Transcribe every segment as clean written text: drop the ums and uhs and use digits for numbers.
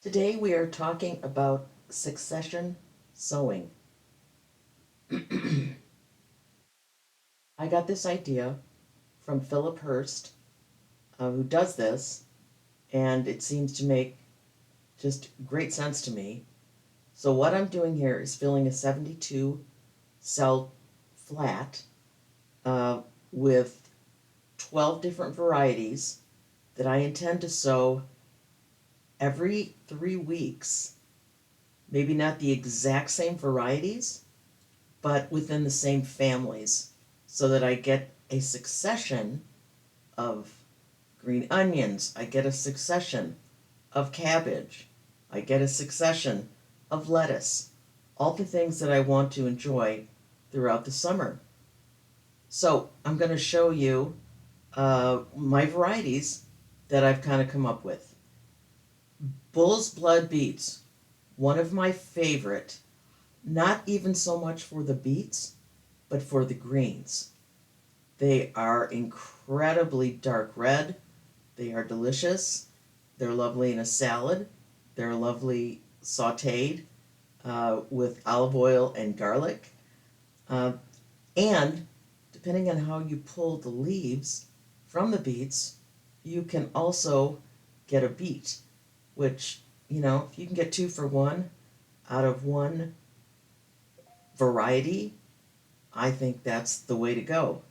Today we are talking about succession sowing. I got this idea from Philip Hurst, who does this, and it seems to make just great sense to me. So, what I'm doing here is filling a 72 cell flat uh, with 12 different varieties that I intend to sow every 3 weeks. Maybe not the exact same varieties, but within the same families, so that I get a succession of green onions, I get a succession of cabbage, I get a succession of lettuce, all the things that I want to enjoy throughout the summer. So I'm going to show you my varieties that I've kind of come up with. Bull's blood beets, one of my favorite, not even so much for the beets, but for the greens. They are incredibly dark red. They are delicious. They're lovely in a salad. They're lovely sauteed with olive oil and garlic. Uh, and depending on how you pull the leaves from the beets, you can also get a beet, which, if you can get two for one out of one variety, I think that's the way to go.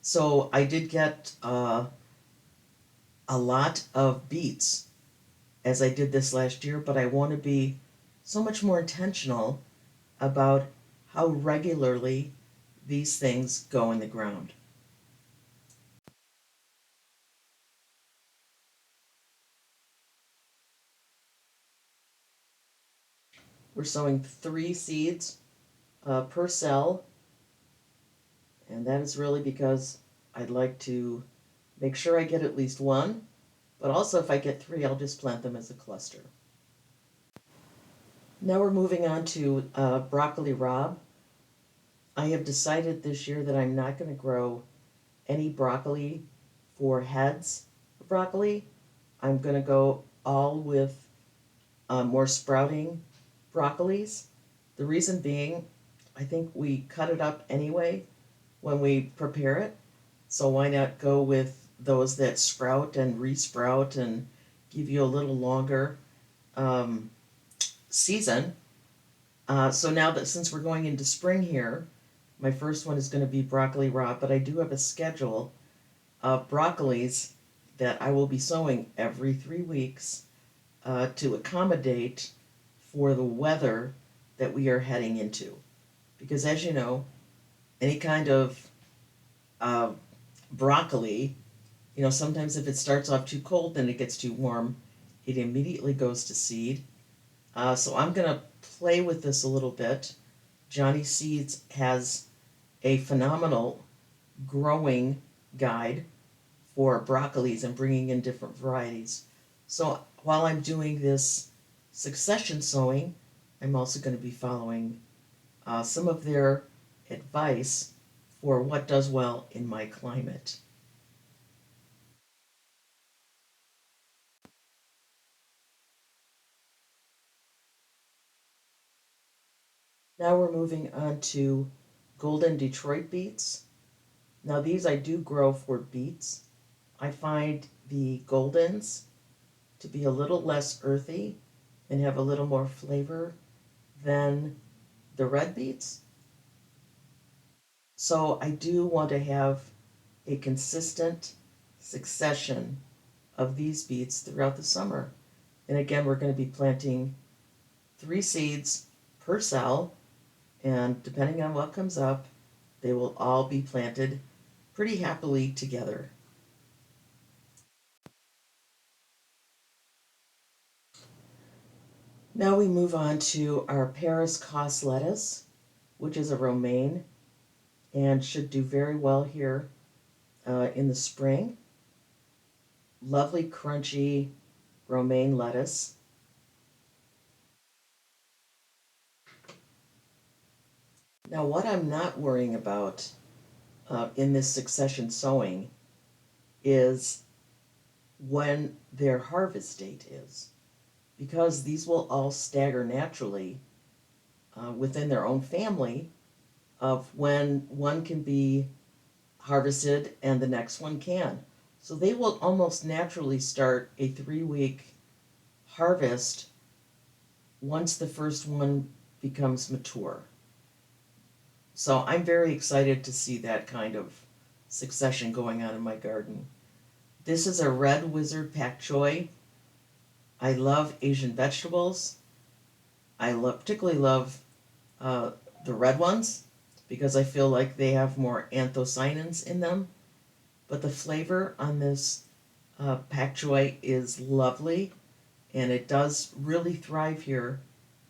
So I did get a lot of beets as I did this last year, but I want to be so much more intentional about how regularly these things go in the ground. We're sowing 3 seeds per cell, and that is really because I'd like to make sure I get at least one, but also if I get three, I'll just plant them as a cluster. Now we're moving on to broccoli rabe. I have decided this year that I'm not going to grow any broccoli for heads of broccoli. I'm going to go all with more sprouting broccolis. The reason being, I think we cut it up anyway when we prepare it. So why not go with those that sprout and resprout and give you a little longer um, season? So now that since we're going into spring here, my first one is going to be broccoli rabe, but I do have a schedule of broccolis that I will be sowing every 3 weeks to accommodate for the weather that we are heading into. Because as you know, any kind of uh, broccoli, sometimes if it starts off too cold, then it gets too warm, it immediately goes to seed. So I'm going to play with this a little bit. Johnny Seeds has a phenomenal growing guide for broccolis and bringing in different varieties. So while I'm doing this succession sowing, I'm also going to be following some of their advice for what does well in my climate. Now we're moving on to golden Detroit beets. Now these I do grow for beets. I find the goldens to be a little less earthy and have a little more flavor than the red beets. So I do want to have a consistent succession of these beets throughout the summer. And again, we're going to be planting 3 seeds per cell, and depending on what comes up, they will all be planted pretty happily together. Now we move on to our Paris Cos lettuce, which is a romaine and should do very well here in the spring. Lovely, crunchy romaine lettuce. Now, what I'm not worrying about in this succession sowing is when their harvest date is. because these will all stagger naturally within their own family of when one can be harvested and the next one can. So they will almost naturally start a 3 week harvest once the first one becomes mature. So I'm very excited to see that kind of succession going on in my garden. This is a red Wizard Pak Choi. I love Asian vegetables. Particularly love uh, the red ones because I feel like they have more anthocyanins in them. But the flavor on this pak choi is lovely, and it does really thrive here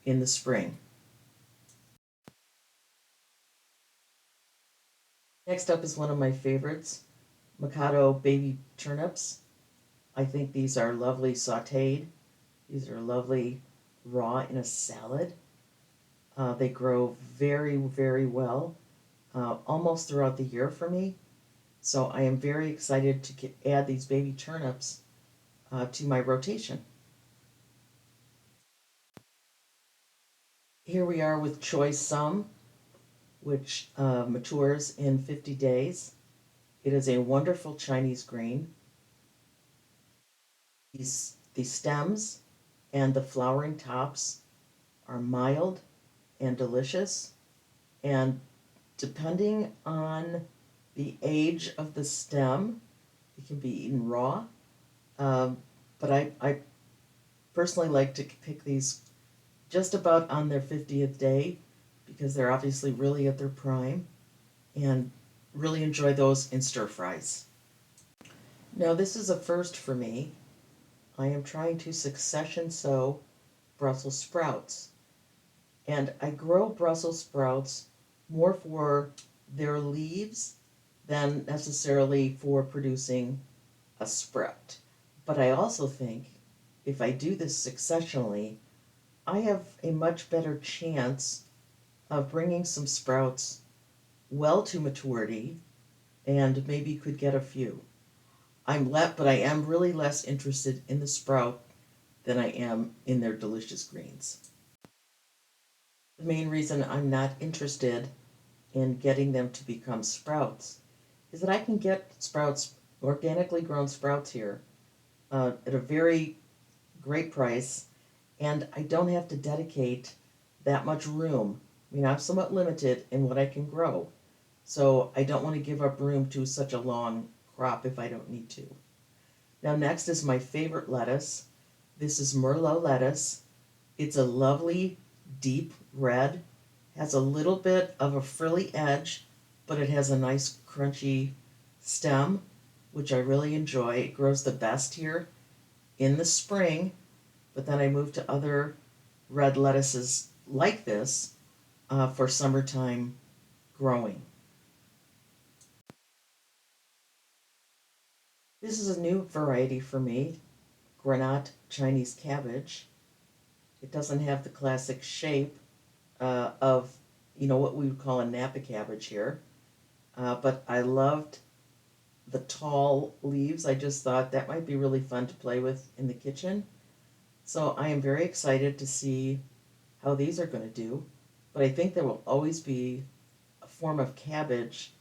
in the spring. Next up is one of my favorites, Mikado baby turnips. I think these are lovely sauteed. These are lovely raw in a salad. They grow very, very well almost throughout the year for me. So I am very excited to add these baby turnips to my rotation. Here we are with Choy Sum, which matures in 50 days. It is a wonderful Chinese green. The stems and the flowering tops are mild and delicious, and depending on the age of the stem, it can be eaten raw. Um, but I personally like to pick these just about on their 50th day because they're obviously really at their prime and really enjoy those in stir fries. Now, this is a first for me. I am trying to succession sow Brussels sprouts. And I grow Brussels sprouts more for their leaves than necessarily for producing a sprout. But I also think if I do this successionally, I have a much better chance of bringing some sprouts well to maturity and maybe could get a few. But I am really less interested in the sprout than I am in their delicious greens. The main reason I'm not interested in getting them to become sprouts is that I can get sprouts, organically grown sprouts here, at a very great price, and I don't have to dedicate that much room. I mean, I'm somewhat limited in what I can grow, so I don't want to give up room to such a long crop if I don't need to. Now, next is my favorite lettuce. This is Merlot lettuce. It's a lovely, deep red, has a little bit of a frilly edge, but it has a nice, crunchy stem, which I really enjoy. It grows the best here in the spring, but then I move to other red lettuces like this for summertime growing. This is a new variety for me, Granaat Chinese cabbage. It doesn't have the classic shape of, what we would call a Napa cabbage here, but I loved the tall leaves. I just thought that might be really fun to play with in the kitchen. So I am very excited to see how these are going to do. But I think there will always be a form of cabbage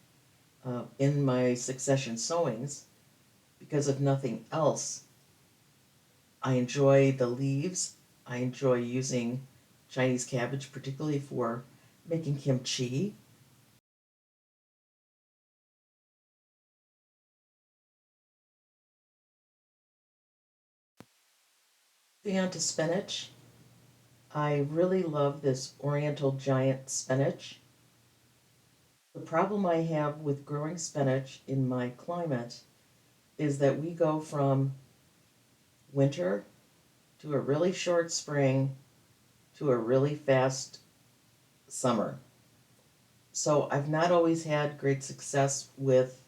in my succession sowings because if nothing else, I enjoy the leaves. I enjoy using Chinese cabbage, particularly for making kimchi. Moving on to spinach. I really love this Oriental giant spinach. The problem I have with growing spinach in my climate is that we go from winter to a really short spring to a really fast summer. So I've not always had great success with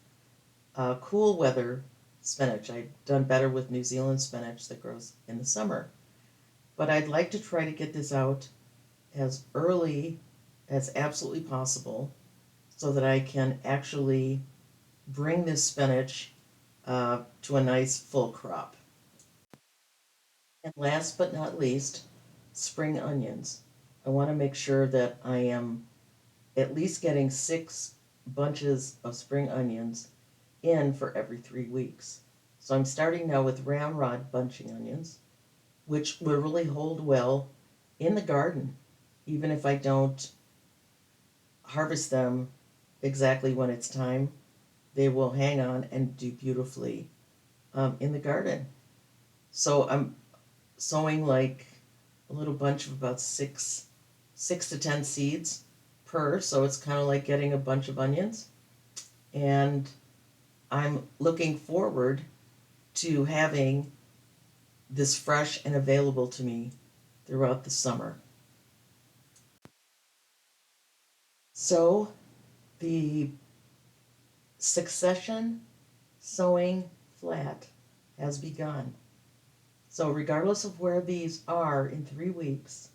cool weather spinach. I've done better with New Zealand spinach that grows in the summer. But I'd like to try to get this out as early as absolutely possible so that I can actually bring this spinach to a nice full crop. And last but not least, spring onions. I want to make sure that I am at least getting 6 bunches of spring onions in for every 3 weeks. So I'm starting now with Ramrod bunching onions, which will really hold well in the garden, even if I don't harvest them exactly when it's time. They will hang on and do beautifully in the garden. So I'm sowing like a little bunch of about six to 10 seeds per. So it's kind of like getting a bunch of onions. And I'm looking forward to having this fresh and available to me throughout the summer. So the succession sowing flat has begun. So regardless of where these are in 3 weeks,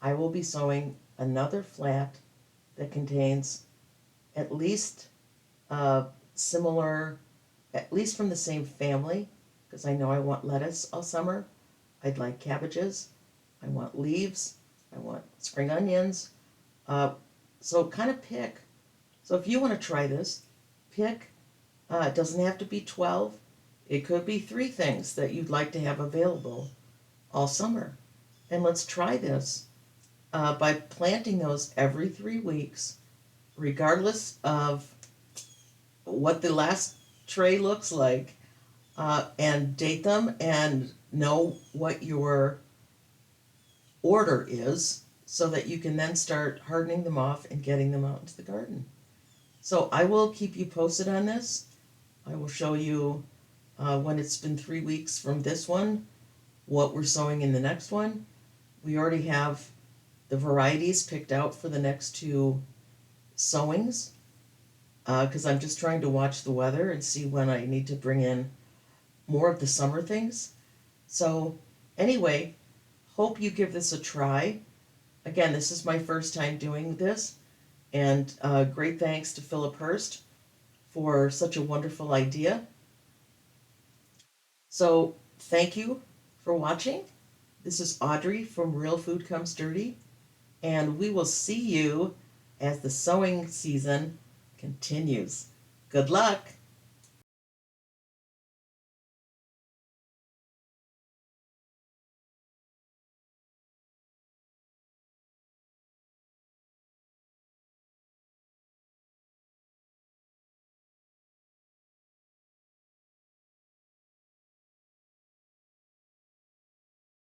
I will be sowing another flat that contains at least similar, at least from the same family, because I know I want lettuce all summer. I'd like cabbages. I want leaves. I want spring onions. Uh, so kind of pick. So if you want to try this, pick. It doesn't have to be 12. It could be 3 things that you'd like to have available all summer. And let's try this by planting those every 3 weeks, regardless of what the last tray looks like, and date them and know what your order is so that you can then start hardening them off and getting them out into the garden. So I will keep you posted on this. I will show you when it's been 3 weeks from this one, what we're sowing in the next one. We already have the varieties picked out for the next 2 sowings because I'm just trying to watch the weather and see when I need to bring in more of the summer things. So, anyway, hope you give this a try. Again, this is my first time doing this, and great thanks to Philip Hurst for such a wonderful idea. So, thank you for watching. This is Audrey from Real Food Comes Dirty, and we will see you as the sowing season continues. Good luck!